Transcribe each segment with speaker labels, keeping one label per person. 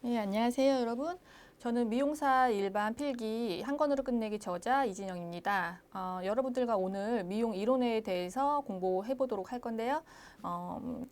Speaker 1: 네, 안녕하세요, 여러분. 저는 미용사 일반 필기 한 권으로 끝내기 저자 이진영입니다. 여러분들과 오늘 미용 이론에 대해서 공부해 보도록 할 건데요.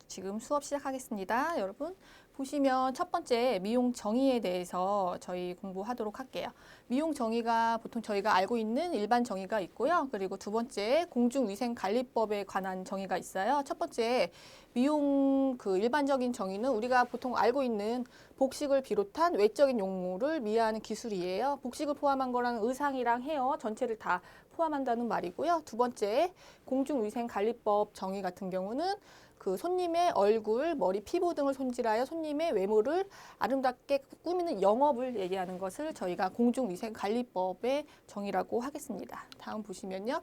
Speaker 1: 지금 수업 시작하겠습니다, 여러분. 보시면 첫 번째 미용 정의에 대해서 저희 공부하도록 할게요. 미용 정의가 보통 저희가 알고 있는 일반 정의가 있고요. 그리고 두 번째 공중위생관리법에 관한 정의가 있어요. 첫 번째 미용 그 일반적인 정의는 우리가 보통 알고 있는 복식을 비롯한 외적인 용무를 미화하는 기술이에요. 복식을 포함한 거라는 의상이랑 헤어 전체를 다 포함한다는 말이고요. 두 번째, 공중위생관리법 정의 같은 경우는 그 손님의 얼굴, 머리, 피부 등을 손질하여 손님의 외모를 아름답게 꾸미는 영업을 얘기하는 것을 저희가 공중위생관리법의 정의라고 하겠습니다. 다음 보시면요.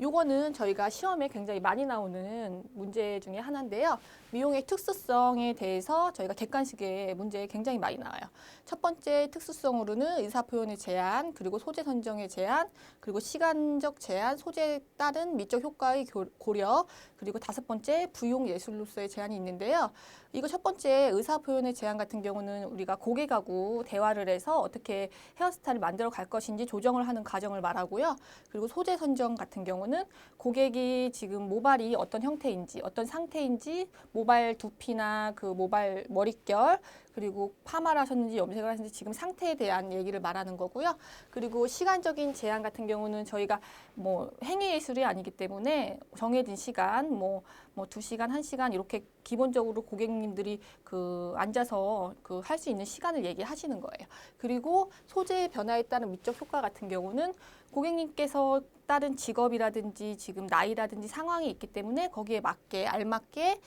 Speaker 1: 요거는 저희가 시험에 굉장히 많이 나오는 문제 중에 하나인데요. 미용의 특수성에 대해서 저희가 객관식의 문제에 굉장히 많이 나와요. 첫 번째 특수성으로는 의사표현의 제한, 그리고 소재 선정의 제한, 그리고 시간적 제한, 소재에 따른 미적 효과의 고려, 그리고 다섯 번째 부용 예술로서의 제한이 있는데요. 이거 첫 번째 의사표현의 제한 같은 경우는 우리가 고객하고 대화를 해서 어떻게 헤어스타일을 만들어 갈 것인지 조정을 하는 과정을 말하고요. 그리고 소재 선정 같은 경우는 고객이 지금 모발이 어떤 형태인지, 어떤 상태인지, 모발 두피나 그 모발 머릿결, 그리고 파마를 하셨는지 염색을 하셨는지 지금 상태에 대한 얘기를 말하는 거고요. 그리고 시간적인 제한 같은 경우는 저희가 뭐 행위예술이 아니기 때문에 정해진 시간, 뭐 2시간, 1시간 이렇게 기본적으로 고객님들이 그 앉아서 그 할 수 있는 시간을 얘기하시는 거예요. 그리고 소재의 변화에 따른 미적 효과 같은 경우는 고객님께서 다른 직업이라든지 지금 나이라든지 상황이 있기 때문에 거기에 맞게 알맞게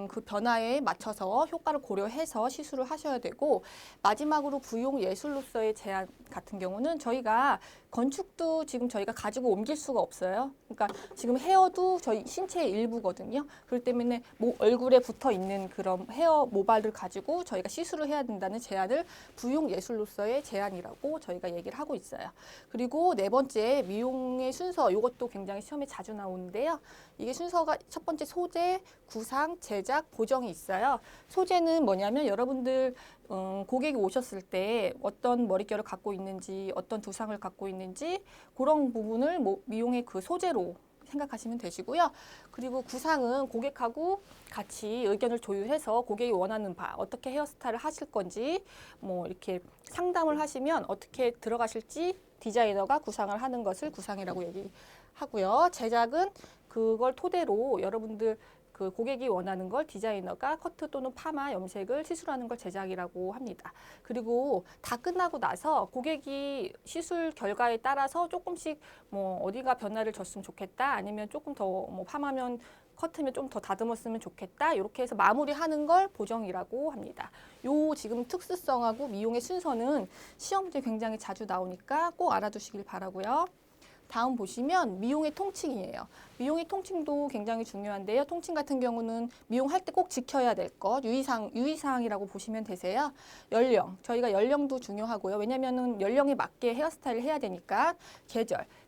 Speaker 1: 그 변화에 맞춰서 효과를 고려해서 시술을 하셔야 되고, 마지막으로 부용 예술로서의 제한 같은 경우는 저희가 건축도 지금 저희가 가지고 옮길 수가 없어요. 그러니까 지금 헤어도 저희 신체의 일부거든요. 그렇기 때문에 얼굴에 붙어 있는 그런 헤어 모발을 가지고 저희가 시술을 해야 된다는 제한을 부용 예술로서의 제한이라고 저희가 얘기를 하고 있어요. 그리고 네 번째 미용의 순서, 이것도 굉장히 시험에 자주 나오는데요. 이게 순서가 첫 번째 소재, 구상, 제작, 보정이 있어요. 소재는 뭐냐면 여러분들 고객이 오셨을 때 어떤 머릿결을 갖고 있는지, 어떤 두상을 갖고 있는지 그런 부분을 미용의 그 소재로 생각하시면 되시고요. 그리고 구상은 고객하고 같이 의견을 조율해서 고객이 원하는 바, 어떻게 헤어스타일을 하실 건지 뭐 이렇게 상담을 하시면 어떻게 들어가실지 디자이너가 구상을 하는 것을 구상이라고 얘기하고요. 제작은 그걸 토대로 여러분들 그 고객이 원하는 걸 디자이너가 커트 또는 파마, 염색을 시술하는 걸 제작이라고 합니다. 그리고 다 끝나고 나서 고객이 시술 결과에 따라서 조금씩 뭐 어디가 변화를 줬으면 좋겠다, 아니면 조금 더 뭐 파마면 커트면 좀 더 다듬었으면 좋겠다, 이렇게 해서 마무리하는 걸 보정이라고 합니다. 요 지금 특수성하고 미용의 순서는 시험 문제 굉장히 자주 나오니까 꼭 알아두시길 바라고요. 다음 보시면 미용의 통칭이에요. 미용의 통칭도 굉장히 중요한데요. 통칭 같은 경우는 미용할 때 꼭 지켜야 될 것, 유의사항이라고 보시면 되세요. 연령, 저희가 연령도 중요하고요. 왜냐면은 연령에 맞게 헤어스타일을 해야 되니까.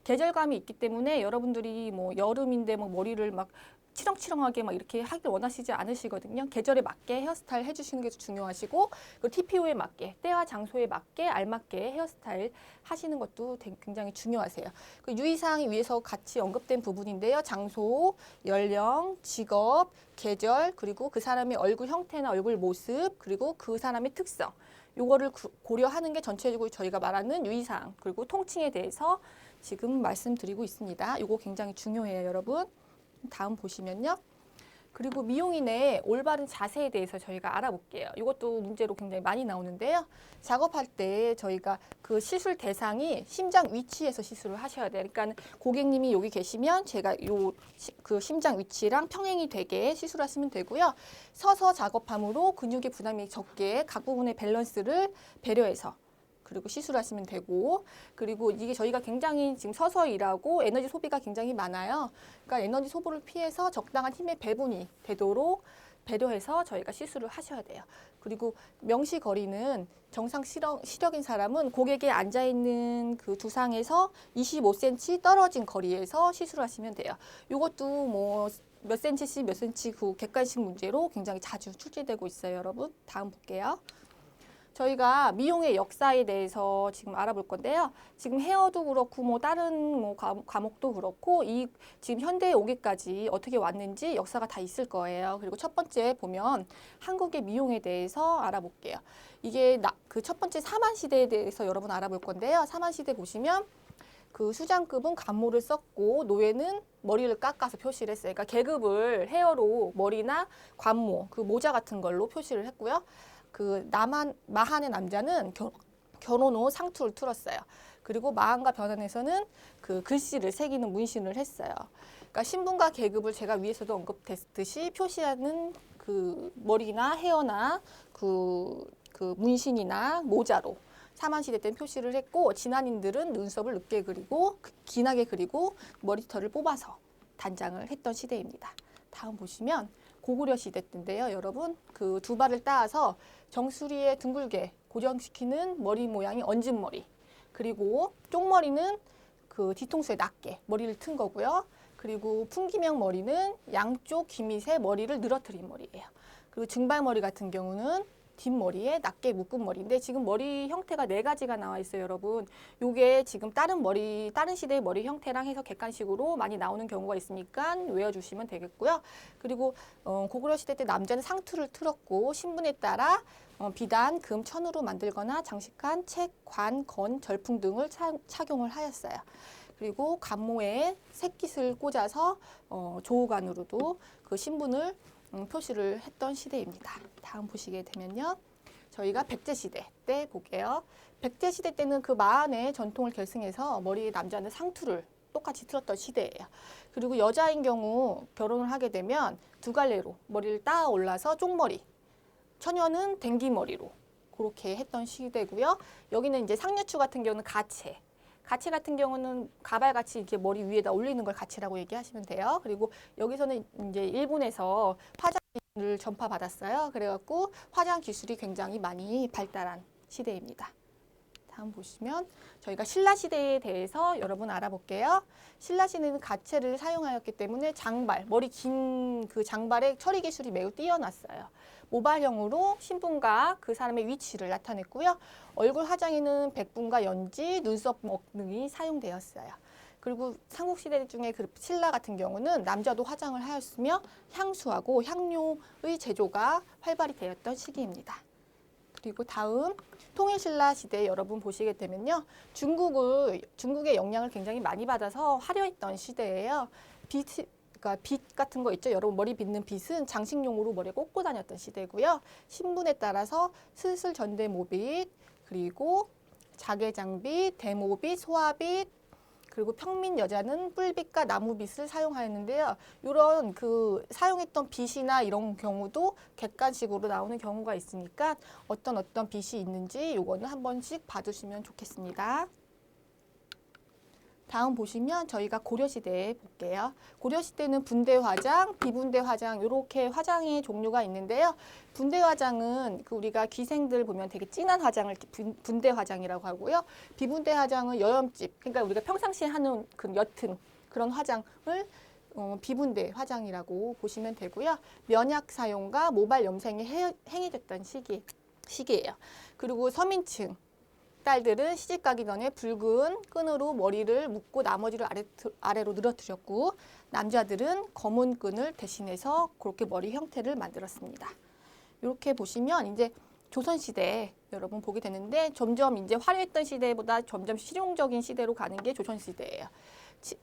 Speaker 1: 계절감이 있기 때문에 여러분들이 뭐 여름인데 뭐 머리를 막 치렁치렁하게 막 이렇게 하길 원하시지 않으시거든요. 계절에 맞게 헤어스타일 해주시는 게 중요하시고, 그리고 TPO에 맞게, 때와 장소에 맞게 알맞게 헤어스타일 하시는 것도 굉장히 중요하세요. 그 유의사항이 위에서 같이 언급된 부분인데요. 장소, 연령, 직업, 계절, 그리고 그 사람의 얼굴 형태나 얼굴 모습, 그리고 그 사람의 특성. 요거를 고려하는 게 전체적으로 저희가 말하는 유의사항, 그리고 통칭에 대해서 지금 말씀드리고 있습니다. 요거 굉장히 중요해요, 여러분. 다음 보시면요. 그리고 미용인의 올바른 자세에 대해서 저희가 알아볼게요. 이것도 문제로 굉장히 많이 나오는데요. 작업할 때 저희가 그 시술 대상이 심장 위치에서 시술을 하셔야 돼요. 그러니까 고객님이 여기 계시면 제가 그 심장 위치랑 평행이 되게 시술하시면 되고요. 서서 작업함으로 근육의 부담이 적게 각 부분의 밸런스를 배려해서 그리고 시술하시면 되고, 그리고 이게 저희가 굉장히 지금 서서 일하고 에너지 소비가 굉장히 많아요. 그러니까 에너지 소모를 피해서 적당한 힘의 배분이 되도록 배려해서 저희가 시술을 하셔야 돼요. 그리고 명시거리는 정상 시력인 사람은 고객이 앉아있는 그 두상에서 25cm 떨어진 거리에서 시술하시면 돼요. 이것도 뭐 몇 센치씩 몇 센치 그 객관식 문제로 굉장히 자주 출제되고 있어요, 여러분. 다음 볼게요. 저희가 미용의 역사에 대해서 지금 알아볼 건데요. 지금 헤어도 그렇고 뭐 다른 뭐 과목도 그렇고 이 지금 현대에 오기까지 어떻게 왔는지 역사가 다 있을 거예요. 그리고 첫 번째 보면 한국의 미용에 대해서 알아볼게요. 이게 그 첫 번째 사만 시대에 대해서 여러분 알아볼 건데요. 사만 시대 보시면 그 수장급은 간모를 썼고 노예는 머리를 깎아서 표시를 했어요. 그러니까 계급을 헤어로 머리나 관모, 그 모자 같은 걸로 표시를 했고요. 그 마한의 남자는 결혼 후 상투를 틀었어요. 그리고 마한과 변환에서는 그 글씨를 새기는 문신을 했어요. 그러니까 신분과 계급을 제가 위에서도 언급했듯이 표시하는 그 머리나 헤어나 그 문신이나 모자로 사만시대 때는 표시를 했고 진한인들은 눈썹을 늦게 그리고 진하게 그리고 머리털을 뽑아서 단장을 했던 시대입니다. 다음 보시면 고구려 시대 때인데요. 여러분 그 두 발을 따서 정수리에 둥글게 고정시키는 머리 모양이 얹은머리, 그리고 쪽머리는 그 뒤통수에 낮게 머리를 튼 거고요. 그리고 풍기명 머리는 양쪽 귀밑에 머리를 늘어뜨린 머리예요. 그리고 증발머리 같은 경우는 뒷머리에 낮게 묶은 머리인데 지금 머리 형태가 4가지가 나와 있어요, 여러분. 요게 지금 다른 시대의 머리 형태랑 해서 객관식으로 많이 나오는 경우가 있으니까 외워주시면 되겠고요. 그리고 고구려 시대 때 남자는 상투를 틀었고 신분에 따라 비단, 금, 천으로 만들거나 장식한 책, 관, 건, 절풍 등을 착용을 하였어요. 그리고 간모에 새깃을 꽂아서 조우관으로도 그 신분을 표시를 했던 시대입니다. 다음 보시게 되면요. 저희가 백제시대 때 볼게요. 백제시대 때는 그 마한의 전통을 계승해서 머리에 남자는 상투를 똑같이 틀었던 시대예요. 그리고 여자인 경우 결혼을 하게 되면 두 갈래로 머리를 따 올라서 쪽머리, 처녀는 댕기머리로 그렇게 했던 시대고요. 여기는 이제 상류추 같은 경우는 가채. 가채 같은 경우는 가발같이 이렇게 머리 위에다 올리는 걸 가채라고 얘기하시면 돼요. 그리고 여기서는 이제 일본에서 화장 기술을 전파받았어요. 그래갖고 화장 기술이 굉장히 많이 발달한 시대입니다. 다음 보시면 저희가 신라 시대에 대해서 여러분 알아볼게요. 신라 시대는 가채를 사용하였기 때문에 장발, 머리 긴 그 장발의 처리 기술이 매우 뛰어났어요. 모발형으로 신분과 그 사람의 위치를 나타냈고요. 얼굴 화장에는 백분과 연지, 눈썹 등이 사용되었어요. 그리고 삼국시대 중에 그 신라 같은 경우는 남자도 화장을 하였으며 향수하고 향료의 제조가 활발히 되었던 시기입니다. 그리고 다음 통일신라 시대 여러분 보시게 되면요. 중국의 영향을 굉장히 많이 받아서 화려했던 시대예요. 그러니까 빗 같은 거 있죠. 여러분 머리 빗는 빗은 장식용으로 머리에 꽂고 다녔던 시대고요. 신분에 따라서 스슬 전대모빗, 그리고 자개장빗, 대모빗, 소화빗, 그리고 평민 여자는 뿔빗과 나무빗을 사용하였는데요. 이런 그 사용했던 빗이나 이런 경우도 객관식으로 나오는 경우가 있으니까 어떤 빗이 있는지 요거는 한 번씩 봐주시면 좋겠습니다. 다음 보시면 저희가 고려시대에 볼게요. 고려시대는 분대화장, 비분대화장 이렇게 화장의 종류가 있는데요. 분대화장은 그 우리가 기생들 보면 되게 진한 화장을 분대화장이라고 하고요. 비분대화장은 여염집, 그러니까 우리가 평상시에 하는 그 옅은 그런 화장을 비분대 화장이라고 보시면 되고요. 면약 사용과 모발 염색이 행해졌던 시기예요. 그리고 서민층 딸들은 시집가기 전에 붉은 끈으로 머리를 묶고 나머지를 아래로 늘어뜨렸고 남자들은 검은 끈을 대신해서 그렇게 머리 형태를 만들었습니다. 이렇게 보시면 이제 조선시대 여러분 보게 되는데 점점 이제 화려했던 시대보다 점점 실용적인 시대로 가는 게 조선시대예요.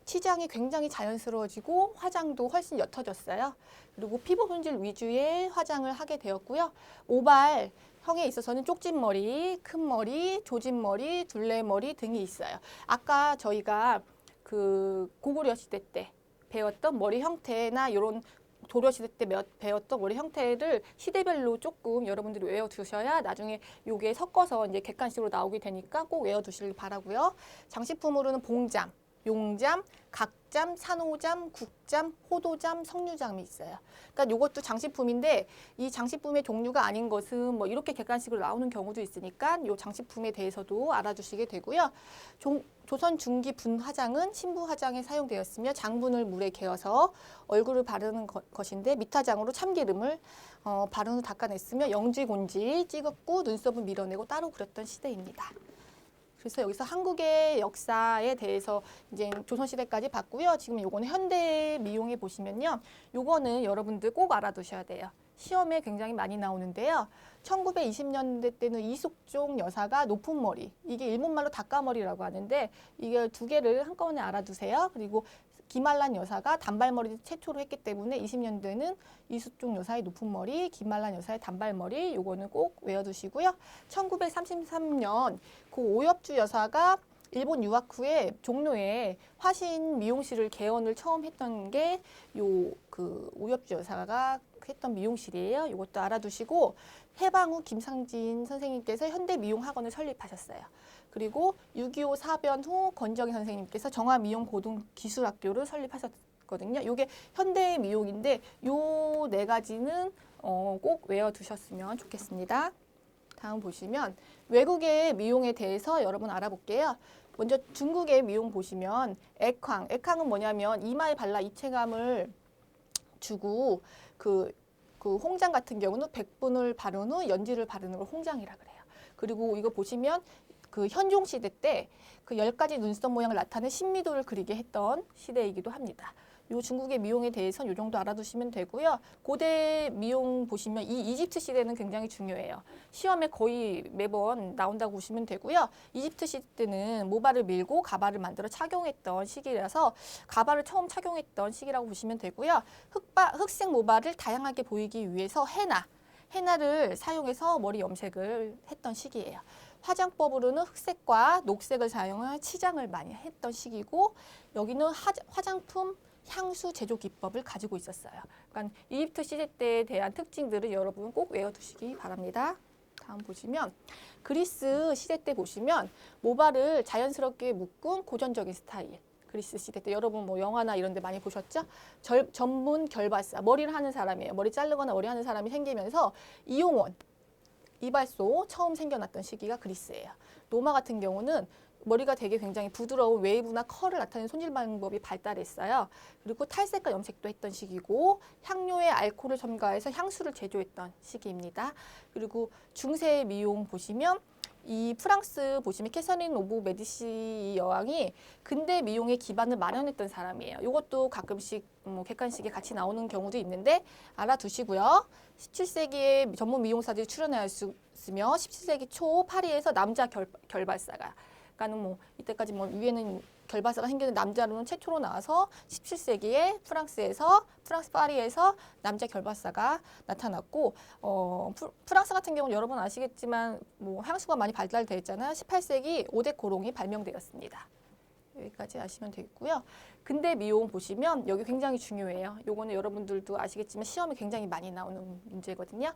Speaker 1: 치장이 굉장히 자연스러워지고 화장도 훨씬 옅어졌어요. 그리고 피부 손질 위주의 화장을 하게 되었고요. 오발 형에 있어서는 쪽진머리, 큰머리, 조진머리, 둘레머리 등이 있어요. 아까 저희가 그 고구려 시대 때 배웠던 머리 형태나 이런 도려 시대 때 배웠던 머리 형태를 시대별로 조금 여러분들이 외워두셔야 나중에 요게 섞어서 이제 객관식으로 나오게 되니까 꼭 외워두시길 바라고요. 장식품으로는 봉장, 용잠, 각잠, 산호잠, 국잠, 호도잠, 석류잠이 있어요. 그러니까 이것도 장식품인데 이 장식품의 종류가 아닌 것은 뭐 이렇게 객관식으로 나오는 경우도 있으니까 이 장식품에 대해서도 알아두시게 되고요. 조선 중기 분화장은 신부 화장에 사용되었으며 장분을 물에 개어서 얼굴을 바르는 것인데 밑화장으로 참기름을 바른 후 닦아냈으며 영지곤지 찍었고 눈썹을 밀어내고 따로 그렸던 시대입니다. 그래서 여기서 한국의 역사에 대해서 이제 조선시대까지 봤고요. 지금 요거는 현대 미용에 보시면요. 요거는 여러분들 꼭 알아두셔야 돼요. 시험에 굉장히 많이 나오는데요. 1920년대 때는 이숙종 여사가 높은 머리, 이게 일본말로 닭가머리라고 하는데 이게 두 개를 한꺼번에 알아두세요. 그리고 김말란 여사가 단발머리를 최초로 했기 때문에 20년대는 이숙종 여사의 높은 머리, 김말란 여사의 단발머리, 요거는 꼭 외워두시고요. 1933년 그 오엽주 여사가 일본 유학 후에 종로에 화신 미용실을 개원을 처음 했던 게 요 그 오엽주 여사가 했던 미용실이에요. 이것도 알아두시고 해방 후 김상진 선생님께서 현대 미용 학원을 설립하셨어요. 그리고 6.25 사변 후 권정희 선생님께서 정화미용고등기술학교를 설립하셨거든요. 이게 현대 미용인데 요 네 가지는 꼭 외워두셨으면 좋겠습니다. 다음 보시면 외국의 미용에 대해서 여러분 알아볼게요. 먼저 중국의 미용 보시면 액황. 액황은 뭐냐면 이마에 발라 입체감을 주고 그 홍장 같은 경우는 백분을 바른 후 연지를 바르는 걸 홍장이라 그래요. 그리고 이거 보시면 그 현종 시대 때 그 10가지 눈썹 모양을 나타낸 신미도를 그리게 했던 시대이기도 합니다. 요 중국의 미용에 대해서는 요 정도 알아두시면 되고요. 고대 미용 보시면 이 이집트 시대는 굉장히 중요해요. 시험에 거의 매번 나온다고 보시면 되고요. 이집트 시대 때는 모발을 밀고 가발을 만들어 착용했던 시기라서 가발을 처음 착용했던 시기라고 보시면 되고요. 흑색 모발을 다양하게 보이기 위해서 헤나를 사용해서 머리 염색을 했던 시기예요. 화장법으로는 흑색과 녹색을 사용한 치장을 많이 했던 시기고 여기는 화장품 향수 제조 기법을 가지고 있었어요. 그러니까 이집트 시대 때에 대한 특징들을 여러분 꼭 외워두시기 바랍니다. 다음 보시면 그리스 시대 때 보시면 모발을 자연스럽게 묶은 고전적인 스타일. 그리스 시대 때 여러분 뭐 영화나 이런 데 많이 보셨죠? 전문 결발사, 머리를 하는 사람이에요. 머리 자르거나 머리 하는 사람이 생기면서 이용원, 이발소 처음 생겨났던 시기가 그리스예요. 로마 같은 경우는 머리가 되게 굉장히 부드러운 웨이브나 컬을 나타내는 손질 방법이 발달했어요. 그리고 탈색과 염색도 했던 시기고 향료에 알코올을 첨가해서 향수를 제조했던 시기입니다. 그리고 중세 미용 보시면 이 프랑스 보시면 캐서린 오브 메디시 여왕이 근대 미용의 기반을 마련했던 사람이에요. 이것도 가끔씩 객관식에 같이 나오는 경우도 있는데 알아두시고요. 17세기에 전문 미용사들이 출연하였으며 17세기 초 파리에서 남자 결발사가 그러니까는 뭐 이때까지 뭐 위에는 결발사가 생기는 남자로는 최초로 나와서 17세기에 프랑스 파리에서 남자 결발사가 나타났고 프랑스 같은 경우는 여러분 아시겠지만 뭐 향수가 많이 발달되어 있잖아요. 18세기 오데 고롱이 발명되었습니다. 여기까지 아시면 되겠고요. 근대 미용 보시면 여기 굉장히 중요해요. 요거는 여러분들도 아시겠지만 시험에 굉장히 많이 나오는 문제거든요.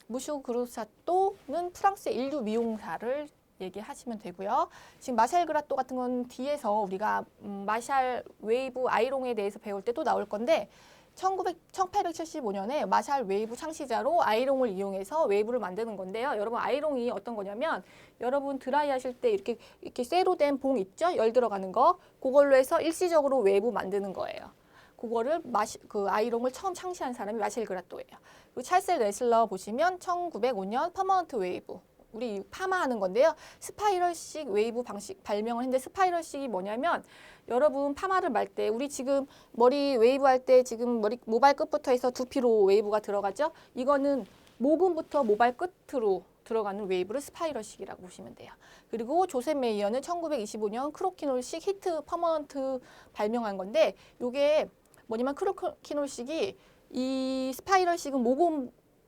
Speaker 1: 무슈 그루사또는 프랑스의 인류 미용사를 얘기하시면 되고요. 지금 마샬 그라또 같은 건 뒤에서 우리가 마샬 웨이브 아이롱에 대해서 배울 때 또 나올 건데 1875년에 마샬 웨이브 창시자로 아이롱을 이용해서 웨이브를 만드는 건데요. 여러분 아이롱이 어떤 거냐면 여러분 드라이 하실 때 이렇게 쇠로 된 봉 있죠? 열 들어가는 거. 그걸로 해서 일시적으로 웨이브 만드는 거예요. 그거를 그 아이롱을 처음 창시한 사람이 마샬 그라또예요. 그리고 찰스 레슬러 보시면 1905년 퍼머넌트 웨이브. 우리 파마하는 건데요. 스파이럴식 웨이브 방식 발명을 했는데 스파이럴식이 뭐냐면 여러분 파마를 말 때 우리 지금 머리 웨이브 할 때 지금 모발 끝부터 해서 두피로 웨이브가 들어가죠. 이거는 모근부터 모발 끝으로 들어가는 웨이브를 스파이럴식이라고 보시면 돼요. 그리고 조셉 메이어는 1925년 크로키놀식 히트 퍼머넌트 발명한 건데 이게 뭐냐면 크로키놀식이 이 스파이럴식은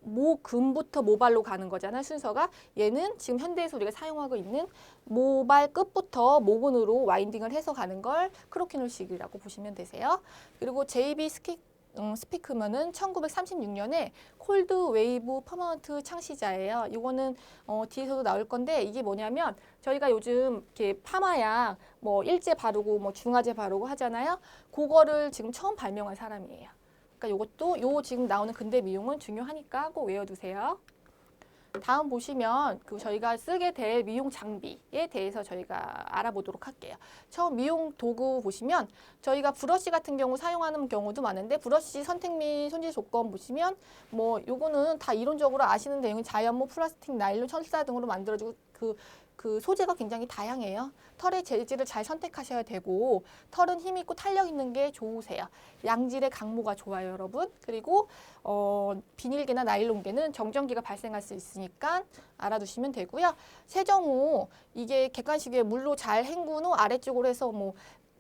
Speaker 1: 모근부터 모발로 가는 거잖아요. 순서가 얘는 지금 현대에서 우리가 사용하고 있는 모발 끝부터 모근으로 와인딩을 해서 가는 걸 크로키놀식이라고 보시면 되세요. 그리고 JB 스피크면은 1936년에 콜드 웨이브 퍼머넌트 창시자예요. 이거는 뒤에서도 나올 건데 이게 뭐냐면 저희가 요즘 이렇게 파마약 뭐 일제 바르고 뭐 중화제 바르고 하잖아요. 그거를 지금 처음 발명한 사람이에요. 그러니까 요것도 요 지금 나오는 근대 미용은 중요하니까 꼭 외워두세요. 다음 보시면 그 저희가 쓰게 될 미용 장비에 대해서 저희가 알아보도록 할게요. 처음 미용 도구 보시면 저희가 브러쉬 같은 경우 사용하는 경우도 많은데 브러쉬 선택 및 손질 조건 보시면 뭐 요거는 다 이론적으로 아시는 내용이 자연모, 플라스틱, 나일론, 철사 등으로 만들어지고 그 소재가 굉장히 다양해요. 털의 재질을 잘 선택하셔야 되고 털은 힘 있고 탄력 있는 게 좋으세요. 양질의 강모가 좋아요, 여러분. 그리고 비닐계나 나일론계는 정전기가 발생할 수 있으니까 알아두시면 되고요. 세정 후 이게 객관식에 물로 잘 헹군 후 아래쪽으로 해서 뭐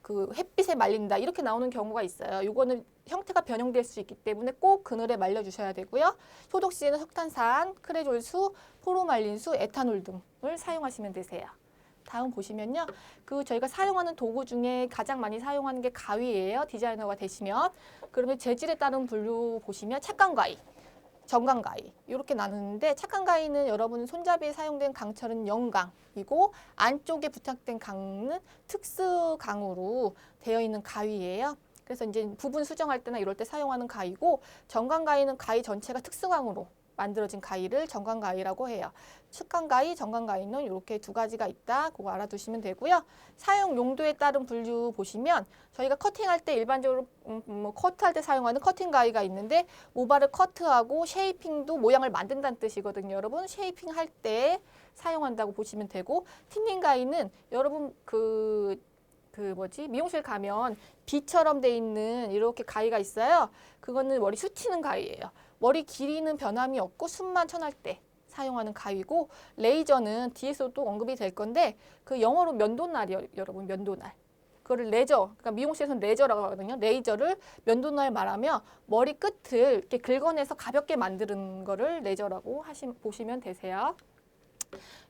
Speaker 1: 그 햇빛에 말린다 이렇게 나오는 경우가 있어요. 이거는 형태가 변형될 수 있기 때문에 꼭 그늘에 말려주셔야 되고요. 소독 시에는 석탄산, 크레졸수, 포르말린수, 에탄올 등을 사용하시면 되세요. 다음 보시면요. 그 저희가 사용하는 도구 중에 가장 많이 사용하는 게 가위예요. 디자이너가 되시면. 그러면 재질에 따른 분류 보시면 착강 가위, 정강 가위 이렇게 나누는데 착강 가위는 여러분 손잡이에 사용된 강철은 영강이고 안쪽에 부착된 강은 특수 강으로 되어 있는 가위예요. 그래서 이제 부분 수정할 때나 이럴 때 사용하는 가위고 정강 가위는 가위 전체가 특수강으로 만들어진 가위를 정강 가위라고 해요. 측강 가위, 정강 가위는 이렇게 두 가지가 있다. 그거 알아두시면 되고요. 사용 용도에 따른 분류 보시면 저희가 커팅할 때 일반적으로 뭐 커트할 때 사용하는 커팅 가위가 있는데 모발을 커트하고 쉐이핑도 모양을 만든다는 뜻이거든요. 여러분 쉐이핑 할 때 사용한다고 보시면 되고 틴닝 가위는 여러분 미용실 가면 비처럼 돼 있는 이렇게 가위가 있어요. 그거는 머리 숱이는 가위예요. 머리 길이는 변함이 없고 숱만 천할 때 사용하는 가위고 레이저는 뒤에서 또 언급이 될 건데 그 영어로 면도날이요, 여러분 면도날. 그거를 레저, 그러니까 미용실에서는 레저라고 하거든요. 레이저를 면도날 말하며 머리 끝을 이렇게 긁어내서 가볍게 만드는 거를 레저라고 보시면 되세요.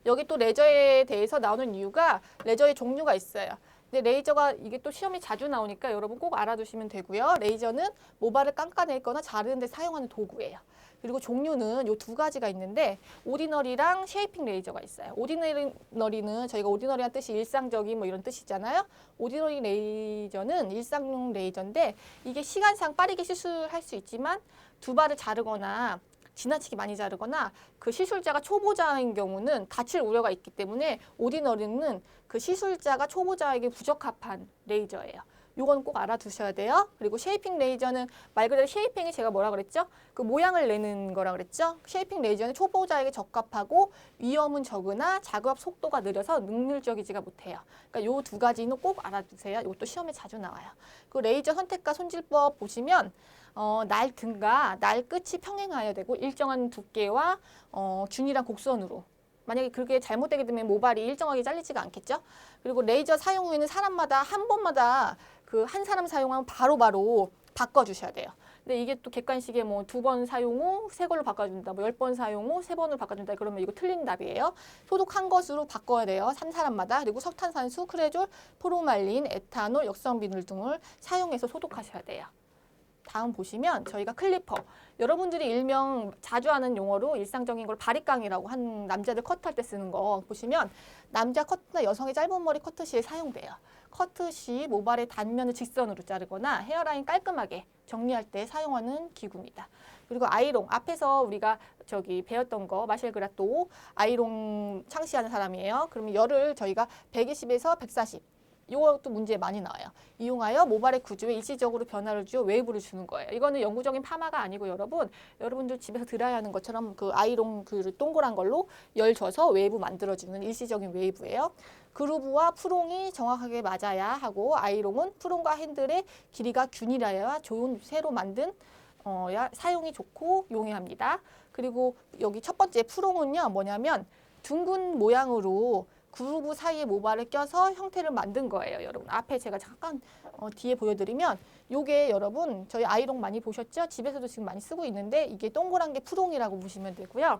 Speaker 1: 여기 또 레저에 대해서 나오는 이유가 레저의 종류가 있어요. 근데 레이저가 이게 또 시험이 자주 나오니까 여러분 꼭 알아두시면 되고요. 레이저는 모발을 깎아내거나 자르는 데 사용하는 도구예요. 그리고 종류는 요 두 가지가 있는데 오디너리랑 쉐이핑 레이저가 있어요. 오디너리는 저희가 오디너리한 뜻이 일상적인 뭐 이런 뜻이잖아요. 오디너리 레이저는 일상용 레이저인데 이게 시간상 빠르게 시술할 수 있지만 두 발을 자르거나 지나치게 많이 자르거나 그 시술자가 초보자인 경우는 다칠 우려가 있기 때문에 오디너리는 그 시술자가 초보자에게 부적합한 레이저예요. 요건 꼭 알아두셔야 돼요. 그리고 쉐이핑 레이저는 말 그대로 쉐이핑이 제가 뭐라 그랬죠? 그 모양을 내는 거라 그랬죠? 쉐이핑 레이저는 초보자에게 적합하고 위험은 적으나 작업 속도가 느려서 능률적이지가 못해요. 그러니까 요 두 가지는 꼭 알아두세요. 이것도 시험에 자주 나와요. 그 레이저 선택과 손질법 보시면 날 등과 날 끝이 평행하여야 되고 일정한 두께와 균일한 곡선으로 만약에 그렇게 잘못되게 되면 모발이 일정하게 잘리지가 않겠죠. 그리고 레이저 사용 후에는 사람마다 한 번마다 그 한 사람 사용하면 바로바로 바꿔주셔야 돼요. 근데 이게 또 객관식에 뭐 2번 사용 후 3걸로 바꿔준다, 뭐 10번 사용 후 3번으로 바꿔준다, 그러면 이거 틀린 답이에요. 소독한 것으로 바꿔야 돼요. 3사람마다. 그리고 석탄산수, 크레졸, 포르말린, 에탄올, 역성 비누 등을 사용해서 소독하셔야 돼요. 다음 보시면 저희가 클리퍼, 여러분들이 일명 자주 하는 용어로 일상적인 걸 바리깡이라고 한 남자들 커트할 때 쓰는 거 보시면 남자 커트나 여성의 짧은 머리 커트 시에 사용돼요. 커트 시 모발의 단면을 직선으로 자르거나 헤어라인 깔끔하게 정리할 때 사용하는 기구입니다. 그리고 아이롱, 앞에서 우리가 배웠던 거 마셸 그라또 아이롱 창시하는 사람이에요. 그러면 열을 저희가 120에서 140 이것도 문제에 많이 나와요. 이용하여 모발의 구조에 일시적으로 변화를 주어 웨이브를 주는 거예요. 이거는 영구적인 파마가 아니고 여러분들 집에서 드라이 하는 것처럼 그 아이롱 그 동그란 걸로 열 줘서 웨이브 만들어주는 일시적인 웨이브예요. 그루브와 프롱이 정확하게 맞아야 하고 아이롱은 프롱과 핸들의 길이가 균일하여야 좋은 새로 만든 사용이 좋고 용이합니다. 그리고 여기 첫 번째 프롱은요 뭐냐면 둥근 모양으로 그루브 사이에 모발을 껴서 형태를 만든 거예요. 여러분 앞에 제가 잠깐 뒤에 보여드리면 요게 여러분 저희 아이롱 많이 보셨죠? 집에서도 지금 많이 쓰고 있는데 이게 동그란 게 프롱이라고 보시면 되고요.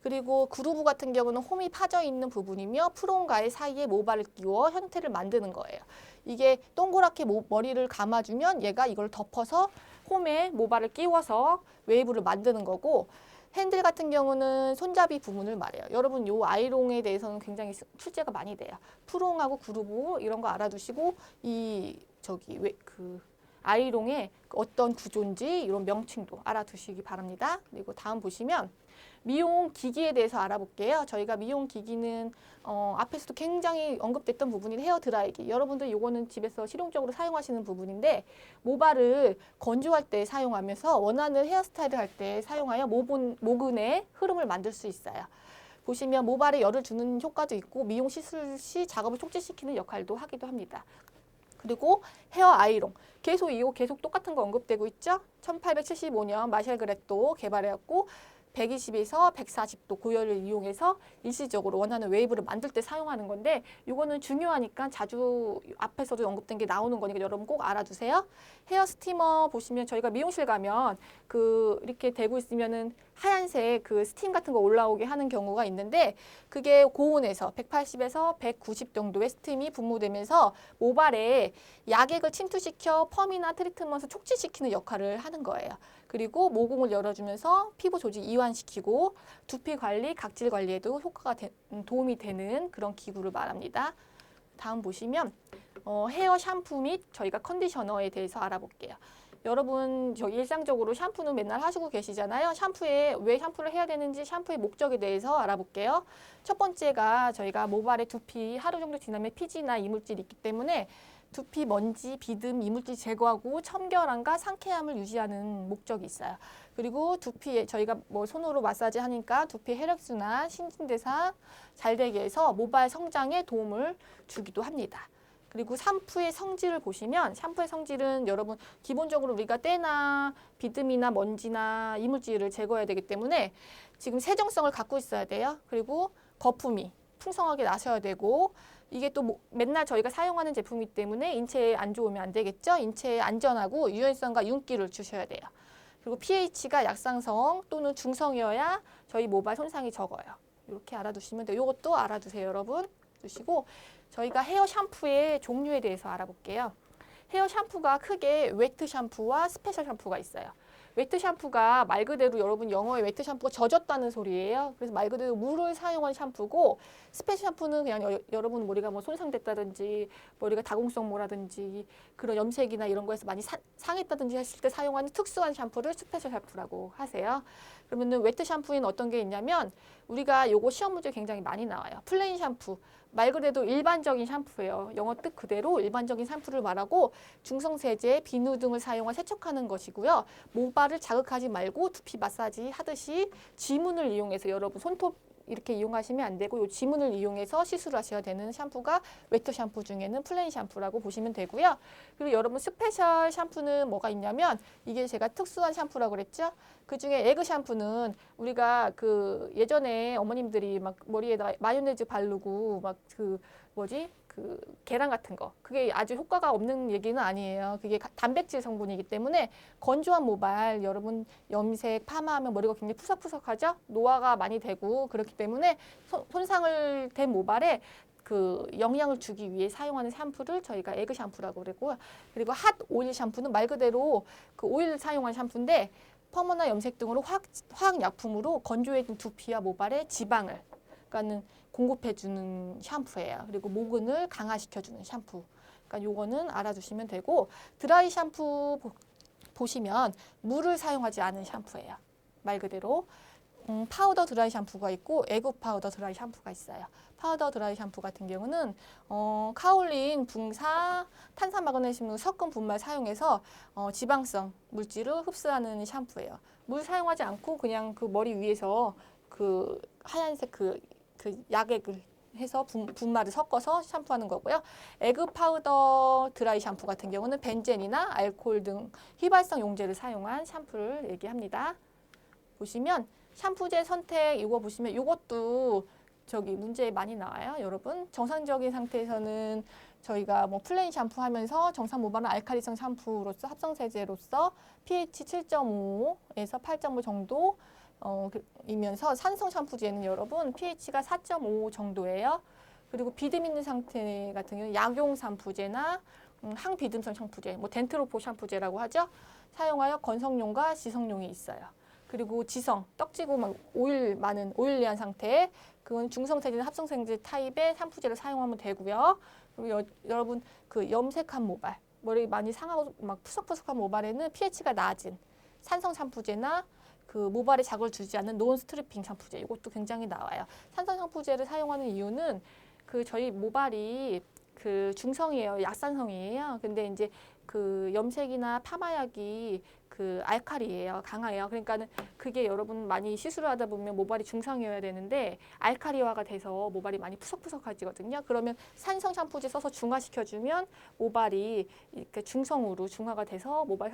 Speaker 1: 그리고 그루브 같은 경우는 홈이 파져 있는 부분이며 프롱과의 사이에 모발을 끼워 형태를 만드는 거예요. 이게 동그랗게 머리를 감아주면 얘가 이걸 덮어서 홈에 모발을 끼워서 웨이브를 만드는 거고, 핸들 같은 경우는 손잡이 부분을 말해요. 여러분 요 아이롱에 대해서는 굉장히 출제가 많이 돼요. 프롱하고 그루브 이런 거 알아두시고 이 저기 왜 그 아이롱의 어떤 구조인지 이런 명칭도 알아두시기 바랍니다. 그리고 다음 보시면 미용 기기에 대해서 알아볼게요. 저희가 미용 기기는 앞에서도 굉장히 언급됐던 부분인 헤어 드라이기. 여러분들 요거는 집에서 실용적으로 사용하시는 부분인데 모발을 건조할 때 사용하면서 원하는 헤어스타일을 할 때 사용하여 모근의 흐름을 만들 수 있어요. 보시면 모발에 열을 주는 효과도 있고 미용 시술 시 작업을 촉진시키는 역할도 하기도 합니다. 그리고 헤어 아이롱. 계속 똑같은 거 언급되고 있죠. 1875년 마셸 그레또 개발해왔고 120에서 140도 고열을 이용해서 일시적으로 원하는 웨이브를 만들 때 사용하는 건데 이거는 중요하니까 자주 앞에서도 언급된 게 나오는 거니까 여러분 꼭 알아두세요. 헤어 스티머 보시면 저희가 미용실 가면 그 이렇게 대고 있으면은 하얀색 그 스팀 같은 거 올라오게 하는 경우가 있는데 그게 고온에서 180에서 190 정도의 스팀이 분무되면서 모발에 약액을 침투시켜 펌이나 트리트먼트 촉진시키는 역할을 하는 거예요. 그리고 모공을 열어주면서 피부 조직 이완시키고 두피 관리, 각질 관리에도 효과가 도움이 되는 그런 기구를 말합니다. 다음 보시면 헤어 샴푸 및 저희가 컨디셔너에 대해서 알아볼게요. 여러분 저 일상적으로 샴푸는 맨날 하시고 계시잖아요. 샴푸에 왜 샴푸를 해야 되는지 샴푸의 목적에 대해서 알아볼게요. 첫 번째가 저희가 모발에 두피 하루 정도 지나면 피지나 이물질이 있기 때문에 두피 먼지, 비듬, 이물질 제거하고 청결함과 상쾌함을 유지하는 목적이 있어요. 그리고 두피에 저희가 뭐 손으로 마사지 하니까 두피 혈액순환, 신진대사 잘 되게 해서 모발 성장에 도움을 주기도 합니다. 그리고 샴푸의 성질을 보시면 샴푸의 성질은 여러분 기본적으로 우리가 때나 비듬이나 먼지나 이물질을 제거해야 되기 때문에 지금 세정성을 갖고 있어야 돼요. 그리고 거품이 풍성하게 나셔야 되고 이게 또 맨날 저희가 사용하는 제품이기 때문에 인체에 안 좋으면 안 되겠죠. 인체에 안전하고 유연성과 윤기를 주셔야 돼요. 그리고 pH가 약상성 또는 중성이어야 저희 모발 손상이 적어요. 이렇게 알아두시면 돼요. 이것도 알아두세요, 여러분. 두시고 저희가 헤어 샴푸의 종류에 대해서 알아볼게요. 헤어 샴푸가 크게 웨트 샴푸와 스페셜 샴푸가 있어요. 웨트 샴푸가 말 그대로 여러분 영어의 웨트 샴푸가 젖었다는 소리예요. 그래서 말 그대로 물을 사용한 샴푸고 스페셜 샴푸는 그냥 여러분 머리가 뭐 손상됐다든지 머리가 다공성모라든지 그런 염색이나 이런 거에서 많이 상했다든지 했을 때 사용하는 특수한 샴푸를 스페셜 샴푸라고 하세요. 그러면은 웨트 샴푸에는 어떤 게 있냐면 우리가 요거 시험 문제 굉장히 많이 나와요. 플레인 샴푸. 말 그대로 일반적인 샴푸예요. 영어 뜻 그대로 일반적인 샴푸를 말하고 중성세제, 비누 등을 사용해 세척하는 것이고요. 모발을 자극하지 말고 두피 마사지 하듯이 지문을 이용해서 여러분 손톱 이렇게 이용하시면 안 되고 이 지문을 이용해서 시술을 하셔야 되는 샴푸가 웨트 샴푸 중에는 플레인 샴푸라고 보시면 되고요. 그리고 여러분 스페셜 샴푸는 뭐가 있냐면 이게 제가 특수한 샴푸라고 그랬죠. 그중에 에그 샴푸는 우리가 그 예전에 어머님들이 막 머리에다 마요네즈 바르고 막 그 뭐지? 그 계란 같은 거 그게 아주 효과가 없는 얘기는 아니에요. 그게 단백질 성분이기 때문에 건조한 모발 여러분 염색 파마하면 머리가 굉장히 푸석푸석하죠. 노화가 많이 되고 그렇기 때문에 손상을 된 모발에 그 영양을 주기 위해 사용하는 샴푸를 저희가 에그 샴푸라고 그러고요. 그리고 핫 오일 샴푸는 말 그대로 그 오일을 사용한 샴푸인데 펌이나 염색 등으로 화학약품으로 건조해진 두피와 모발에 지방을 그러니까는 공급해주는 샴푸예요. 그리고 모근을 강화시켜주는 샴푸. 그러니까 요거는 알아두시면 되고 드라이 샴푸 보시면 물을 사용하지 않은 샴푸예요. 말 그대로 파우더 드라이 샴푸가 있고 에그 파우더 드라이 샴푸가 있어요. 파우더 드라이 샴푸 같은 경우는 카올린, 붕사, 탄산마그네슘 섞은 분말 사용해서 지방성 물질을 흡수하는 샴푸예요. 물 사용하지 않고 그냥 그 머리 위에서 그 하얀색 그 약액을 해서 분말을 섞어서 샴푸하는 거고요. 에그 파우더 드라이 샴푸 같은 경우는 벤젠이나 알코올 등 휘발성 용제를 사용한 샴푸를 얘기합니다. 보시면 샴푸제 선택 이거 보시면 이것도 저기 문제에 많이 나와요. 여러분 정상적인 상태에서는 저희가 뭐 플레인 샴푸 하면서 정상 모발은 알칼리성 샴푸로서 합성세제로서 pH 7.5에서 8.5 정도 이면서 산성 샴푸제는 여러분 pH가 4.5 정도예요. 그리고 비듬 있는 상태 같은 경우는 약용 샴푸제나 항비듬성 샴푸제, 뭐 덴트로포 샴푸제라고 하죠. 사용하여 건성용과 지성용이 있어요. 그리고 지성, 떡지고 막 오일 많은 오일리한 상태, 그건 중성세제나 합성세제 타입의 샴푸제를 사용하면 되고요. 그리고 여러분 그 염색한 모발, 머리 많이 상하고 막 푸석푸석한 모발에는 pH가 낮은 산성 샴푸제나 그 모발에 자극을 주지 않는 논 스트리핑 샴푸제, 이것도 굉장히 나와요. 산성 샴푸제를 사용하는 이유는 그 저희 모발이 그 중성이에요, 약산성이에요. 근데 이제 그 염색이나 파마약이 그 알칼리예요, 강해요. 그러니까는 그게 여러분 많이 시술을 하다 보면 모발이 중성이어야 되는데 알칼리화가 돼서 모발이 많이 푸석푸석해지거든요. 그러면 산성 샴푸제 써서 중화시켜주면 모발이 이렇게 중성으로 중화가 돼서 모발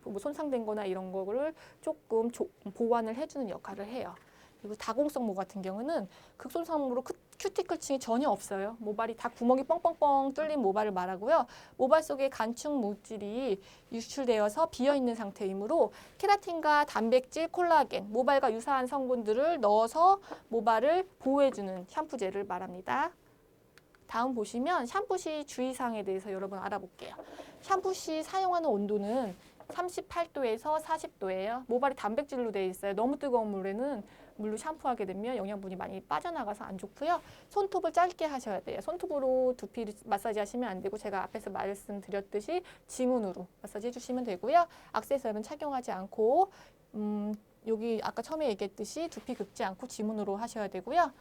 Speaker 1: 뭐 손상된 거나 이런 거를 조금 보완을 해주는 역할을 해요. 그리고 다공성 모 같은 경우는 극손상으로 큐티클층이 전혀 없어요. 모발이 다 구멍이 뻥뻥뻥 뚫린 모발을 말하고요. 모발 속에 간축 물질이 유출되어서 비어있는 상태이므로 케라틴과 단백질, 콜라겐, 모발과 유사한 성분들을 넣어서 모발을 보호해주는 샴푸제를 말합니다. 다음 보시면 샴푸 시 주의사항에 대해서 여러분 알아볼게요. 샴푸 시 사용하는 온도는 38도에서 40도예요. 모발이 단백질로 되어 있어요. 너무 뜨거운 물로 샴푸하게 되면 영양분이 많이 빠져나가서 안 좋고요. 손톱을 짧게 하셔야 돼요. 손톱으로 두피 마사지 하시면 안 되고 제가 앞에서 말씀드렸듯이 지문으로 마사지 해주시면 되고요. 액세서리는 착용하지 않고 여기 아까 처음에 얘기했듯이 두피 긁지 않고 지문으로 하셔야 되고요.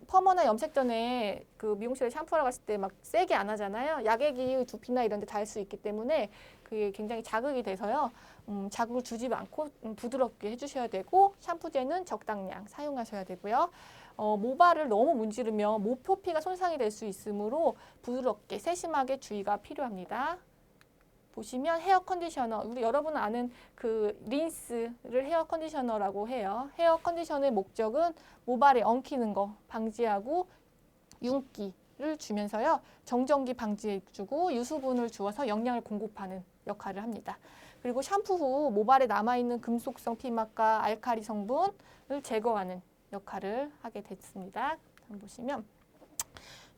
Speaker 1: 펌머나 염색 전에 그 미용실에 샴푸하러 갔을 때 막 세게 안 하잖아요. 약액이 두피나 이런 데 닿을 수 있기 때문에 그게 굉장히 자극이 돼서요. 자극을 주지 않고 부드럽게 해주셔야 되고 샴푸제는 적당량 사용하셔야 되고요. 모발을 너무 문지르면 모표피가 손상이 될 수 있으므로 부드럽게 세심하게 주의가 필요합니다. 보시면 헤어 컨디셔너, 우리 여러분 아는 그 린스를 헤어 컨디셔너라고 해요. 헤어 컨디셔너의 목적은 모발에 엉키는 거 방지하고 윤기를 주면서요. 정전기 방지해주고 유수분을 주어서 영양을 공급하는 역할을 합니다. 그리고 샴푸 후 모발에 남아있는 금속성 피막과 알칼리 성분을 제거하는 역할을 하게 됐습니다. 한번 보시면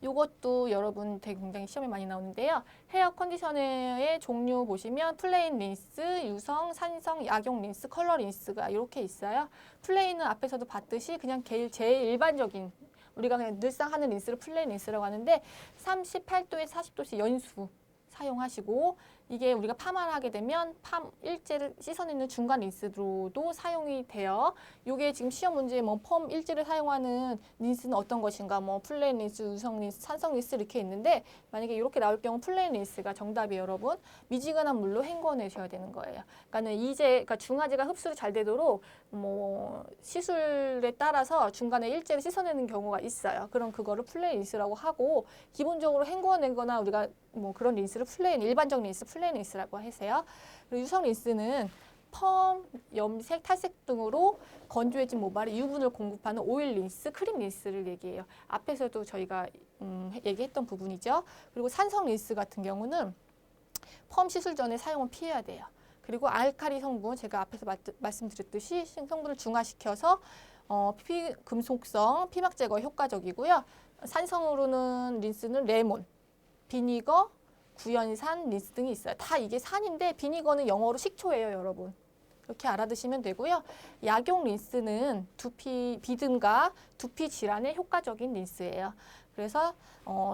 Speaker 1: 이것도 여러분 되게 굉장히 시험에 많이 나오는데요. 헤어 컨디셔너의 종류 보시면 플레인 린스, 유성, 산성, 약용 린스, 컬러 린스가 이렇게 있어요. 플레인은 앞에서도 봤듯이 그냥 제일 일반적인 우리가 그냥 늘상 하는 린스를 플레인 린스라고 하는데 38도에서 40도씩 연수 사용하시고 이게 우리가 파마를 하게 되면 일제를 씻어내는 중간 린스로도 사용이 돼요. 이게 지금 시험 문제에 뭐 펌 일제를 사용하는 린스는 어떤 것인가, 뭐 플레인 린스, 유성 린스, 산성 린스 이렇게 있는데 만약에 이렇게 나올 경우 플레인 린스가 정답이에요, 여러분. 미지근한 물로 헹궈내셔야 되는 거예요. 그러니까 중화제가 흡수를 잘 되도록 뭐 시술에 따라서 중간에 일제를 씻어내는 경우가 있어요. 그럼 그거를 플레인 린스라고 하고 기본적으로 헹궈내거나 우리가 뭐 그런 린스를 일반적 린스 플레인 린스라고 하세요. 그리고 유성 린스는 펌, 염색, 탈색 등으로 건조해진 모발에 유분을 공급하는 오일 린스, 크림 린스를 얘기해요. 앞에서도 저희가 얘기했던 부분이죠. 그리고 산성 린스 같은 경우는 펌 시술 전에 사용은 피해야 돼요. 그리고 알칼리 성분, 제가 앞에서 말씀드렸듯이 성분을 중화시켜서 금속성 피막 제거에 효과적이고요. 산성으로는 린스는 레몬, 비니거, 구연산, 린스 등이 있어요. 다 이게 산인데 비니거는 영어로 식초예요, 여러분. 이렇게 알아두시면 되고요. 약용 린스는 비듬과 두피 질환에 효과적인 린스예요. 그래서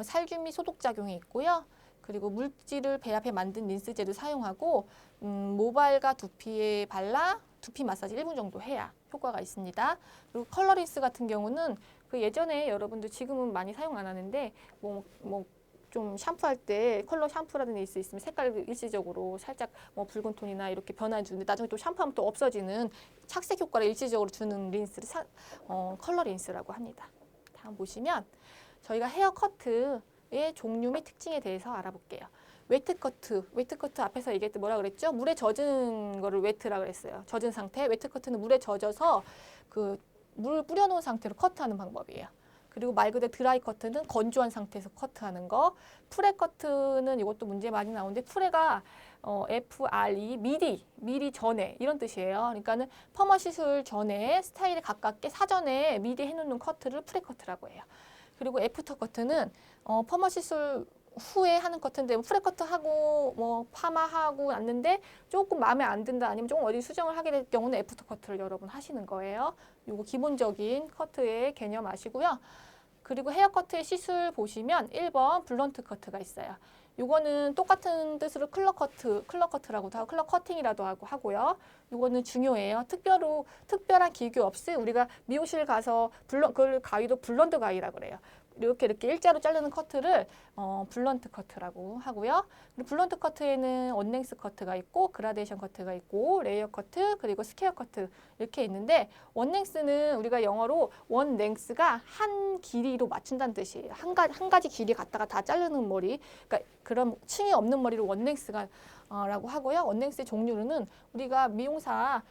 Speaker 1: 살균 및 소독 작용이 있고요. 그리고 물질을 배합해 만든 린스제를 사용하고 모발과 두피에 발라 두피 마사지 1분 정도 해야 효과가 있습니다. 그리고 컬러 린스 같은 경우는 그 예전에 여러분들 지금은 많이 사용 안 하는데 좀 샴푸할 때 컬러 샴푸라는 린스 있으면 색깔 일시적으로 살짝 뭐 붉은 톤이나 이렇게 변화주는데 나중에 또 샴푸하면 또 없어지는 착색 효과를 일시적으로 주는 린스를 컬러 린스라고 합니다. 다음 보시면 저희가 헤어 커트의 종류 및 특징에 대해서 알아볼게요. 웨트 커트 앞에서 얘기할 때 뭐라 그랬죠? 물에 젖은 거를 웨트라 그랬어요. 젖은 상태. 웨트 커트는 물에 젖어서 그 물을 뿌려놓은 상태로 커트하는 방법이에요. 그리고 말 그대로 드라이 커트는 건조한 상태에서 커트하는 거. 프레 커트는 이것도 문제 많이 나오는데 프레가 FRE, 미리 전에 이런 뜻이에요. 그러니까는 퍼머 시술 전에 스타일에 가깝게 사전에 미리 해놓는 커트를 프레 커트라고 해요. 그리고 애프터 커트는 퍼머 시술 후에 하는 커트인데 프레 커트하고 뭐 파마하고 났는데 조금 마음에 안 든다 아니면 조금 어디 수정을 하게 될 경우는 애프터 커트를 여러분 하시는 거예요. 요거 기본적인 커트의 개념 아시고요. 그리고 헤어 커트의 시술 보시면 1번 블런트 커트가 있어요. 요거는 똑같은 뜻으로 클럽 커트라고도 하고 클럽 커팅이라도 하고요. 요거는 중요해요. 특별한 기교 없이 우리가 미용실 가서 그 가위도 블런트 가위라고 그래요. 이렇게 일자로 자르는 커트를 블런트 커트라고 하고요. 그리고 블런트 커트에는 원랭스 커트가 있고 그라데이션 커트가 있고 레이어 커트 그리고 스퀘어 커트 이렇게 있는데 원랭스는 우리가 영어로 원랭스가 한 길이로 맞춘다는 뜻이에요. 한 가지 길이 갖다가 다 자르는 머리. 그러니까 그런 층이 없는 머리를 원랭스가 라고 하고요. 원랭스의 종류로는 우리가 미용사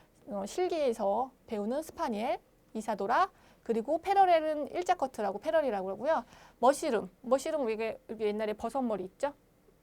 Speaker 1: 실기에서 배우는 스파니엘, 이사도라 그리고 패러렐은 일자 커트라고 패러리라고 하고요. 머시룸 이게 옛날에 버섯머리 있죠?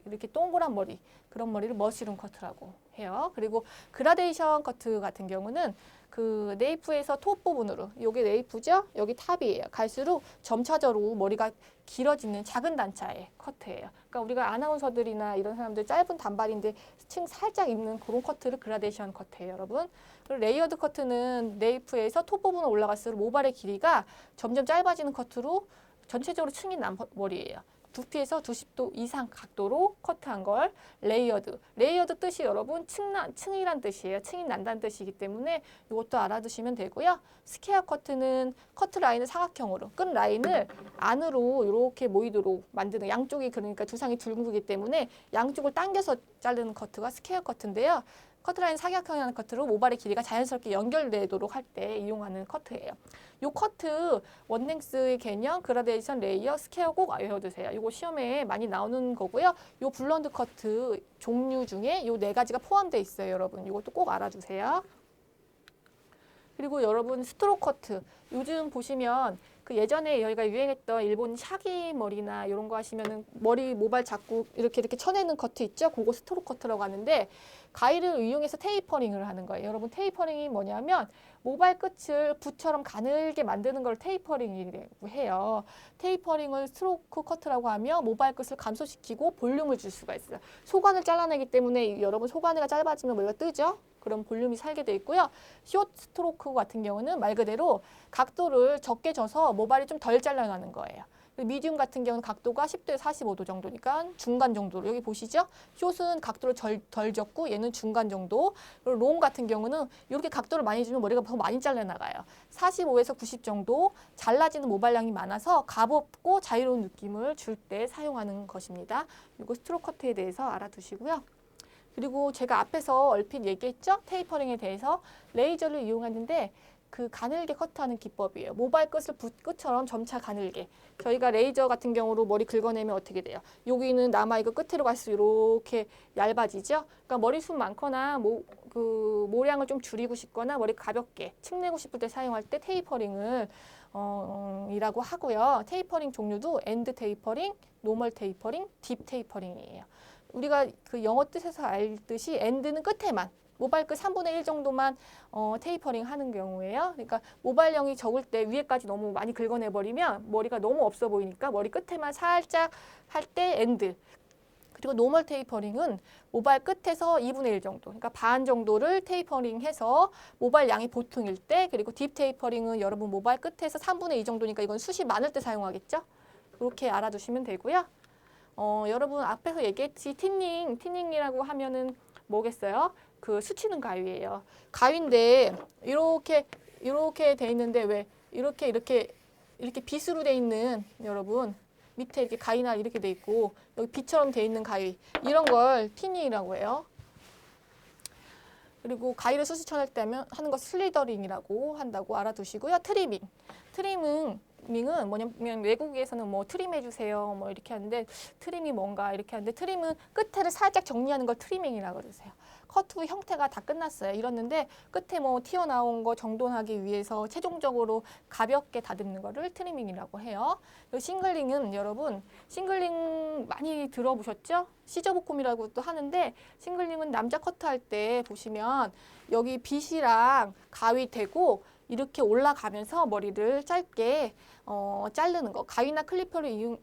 Speaker 1: 이렇게 동그란 머리 그런 머리를 머시룸 커트라고 해요. 그리고 그라데이션 커트 같은 경우는 그 네이프에서 톱 부분으로 요게 네이프죠? 여기 탑이에요. 갈수록 점차적으로 머리가 길어지는 작은 단차의 커트예요. 그러니까 우리가 아나운서들이나 이런 사람들 짧은 단발인데 층 살짝 있는 그런 커트를 그라데이션 커트예요, 여러분. 그리고 레이어드 커트는 네이프에서 톱 부분으로 올라갈수록 모발의 길이가 점점 짧아지는 커트로 전체적으로 층이 난 머리예요. 두피에서 90도 이상 각도로 커트한 걸 레이어드 뜻이 여러분 층이란 뜻이에요. 층이 난다는 뜻이기 때문에 이것도 알아두시면 되고요. 스퀘어 커트는 커트 라인을 사각형으로 끈 라인을 안으로 이렇게 모이도록 만드는 양쪽이 그러니까 두상이 둥글기 때문에 양쪽을 당겨서 자르는 커트가 스퀘어 커트인데요. 커트라인 사각형이라는 커트로 모발의 길이가 자연스럽게 연결되도록 할 때 이용하는 커트예요. 요 커트 원랭스의 개념, 그라데이션, 레이어, 스퀘어 꼭 외워두세요. 이거 시험에 많이 나오는 거고요. 요 블론드 커트 종류 중에 요 네 가지가 포함되어 있어요, 여러분. 이것도 꼭 알아두세요. 그리고 여러분 스트로크 커트 요즘 보시면 그 예전에 여기가 유행했던 일본 샤기 머리나 이런 거 하시면은 머리 모발 자꾸 이렇게 쳐내는 커트 있죠? 그거 스트로크 커트라고 하는데 가위를 이용해서 테이퍼링을 하는 거예요. 여러분 테이퍼링이 뭐냐면 모발 끝을 붓처럼 가늘게 만드는 걸 테이퍼링이라고 해요. 테이퍼링을 스트로크 커트라고 하며 모발 끝을 감소시키고 볼륨을 줄 수가 있어요. 소관을 잘라내기 때문에 여러분 소관이가 짧아지면 머리가 뜨죠? 그런 볼륨이 살게 돼 있고요. 숏 스트로크 같은 경우는 말 그대로 각도를 적게 줘서 모발이 좀 덜 잘라나는 거예요. 미디움 같은 경우는 각도가 10도에서 45도 정도니까 중간 정도로 여기 보시죠? 숏은 각도를 덜 줬고 얘는 중간 정도. 그리고 롱 같은 경우는 이렇게 각도를 많이 주면 머리가 더 많이 잘려나가요. 45에서 90 정도 잘라지는 모발량이 많아서 가볍고 자유로운 느낌을 줄 때 사용하는 것입니다. 이거 스트로크 커트에 대해서 알아두시고요. 그리고 제가 앞에서 얼핏 얘기했죠? 테이퍼링에 대해서 레이저를 이용하는데 그 가늘게 커트하는 기법이에요. 모발 끝을 붓 끝처럼 점차 가늘게. 저희가 레이저 같은 경우로 머리 긁어내면 어떻게 돼요? 여기는 남아있고 끝으로 갈수록 이렇게 얇아지죠? 그러니까 머리숱 많거나 모량을 좀 줄이고 싶거나 머리 가볍게 층내고 싶을 때 사용할 때 테이퍼링을 이라고 하고요. 테이퍼링 종류도 엔드 테이퍼링, 노멀 테이퍼링, 딥 테이퍼링이에요. 우리가 그 영어 뜻에서 알듯이 엔드는 끝에만 모발 끝 3분의 1 정도만 테이퍼링 하는 경우예요. 그러니까 모발량이 적을 때 위에까지 너무 많이 긁어내버리면 머리가 너무 없어 보이니까 머리 끝에만 살짝 할 때 엔드. 그리고 노멀 테이퍼링은 모발 끝에서 2분의 1 정도, 그러니까 반 정도를 테이퍼링해서 모발량이 보통일 때, 그리고 딥 테이퍼링은 여러분 모발 끝에서 3분의 2 정도니까 이건 숱이 많을 때 사용하겠죠? 이렇게 알아두시면 되고요. 여러분 앞에서 얘기했지 티닝이라고 하면은 뭐겠어요? 그 스치는 가위예요. 가위인데 이렇게 돼 있는데 왜 이렇게 빗으로 돼 있는 여러분 밑에 이렇게 가위나 이렇게 돼 있고 여기 빗처럼 돼 있는 가위 이런 걸 티닝이라고 해요. 그리고 가위를 수시천할 때 하는 거 슬리더링이라고 한다고 알아두시고요. 트리밍은 뭐냐면 외국에서는 뭐 트림 해주세요 뭐 이렇게 하는데 트림이 뭔가 이렇게 하는데 트림은 끝에를 살짝 정리하는 걸 트리밍이라고 그러세요. 커트 후 형태가 다 끝났어요. 이랬는데 끝에 뭐 튀어나온 거 정돈하기 위해서 최종적으로 가볍게 다듬는 거를 트리밍이라고 해요. 그리고 싱글링은 여러분 싱글링 많이 들어보셨죠? 시저볶음이라고도 하는데 싱글링은 남자 커트할 때 보시면 여기 빗이랑 가위 대고 이렇게 올라가면서 머리를 짧게 자르는 거. 가위나 클리퍼를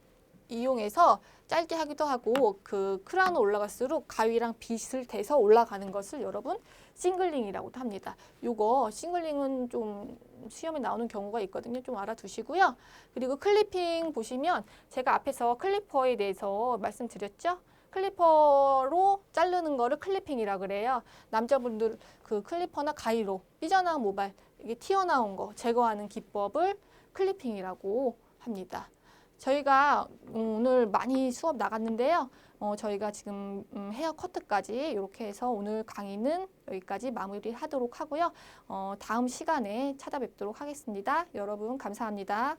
Speaker 1: 이용해서 짧게 하기도 하고 그 크라운 올라갈수록 가위랑 빗을 대서 올라가는 것을 여러분 싱글링이라고도 합니다. 요거 싱글링은 좀 시험에 나오는 경우가 있거든요. 좀 알아두시고요. 그리고 클리핑 보시면 제가 앞에서 클리퍼에 대해서 말씀드렸죠. 클리퍼로 자르는 거를 클리핑이라 그래요. 남자분들 그 클리퍼나 가위로 삐져나온 모발, 이게 튀어나온 거 제거하는 기법을 클리핑이라고 합니다. 저희가 오늘 많이 수업 나갔는데요. 저희가 지금 헤어 커트까지 이렇게 해서 오늘 강의는 여기까지 마무리하도록 하고요. 다음 시간에 찾아뵙도록 하겠습니다. 여러분 감사합니다.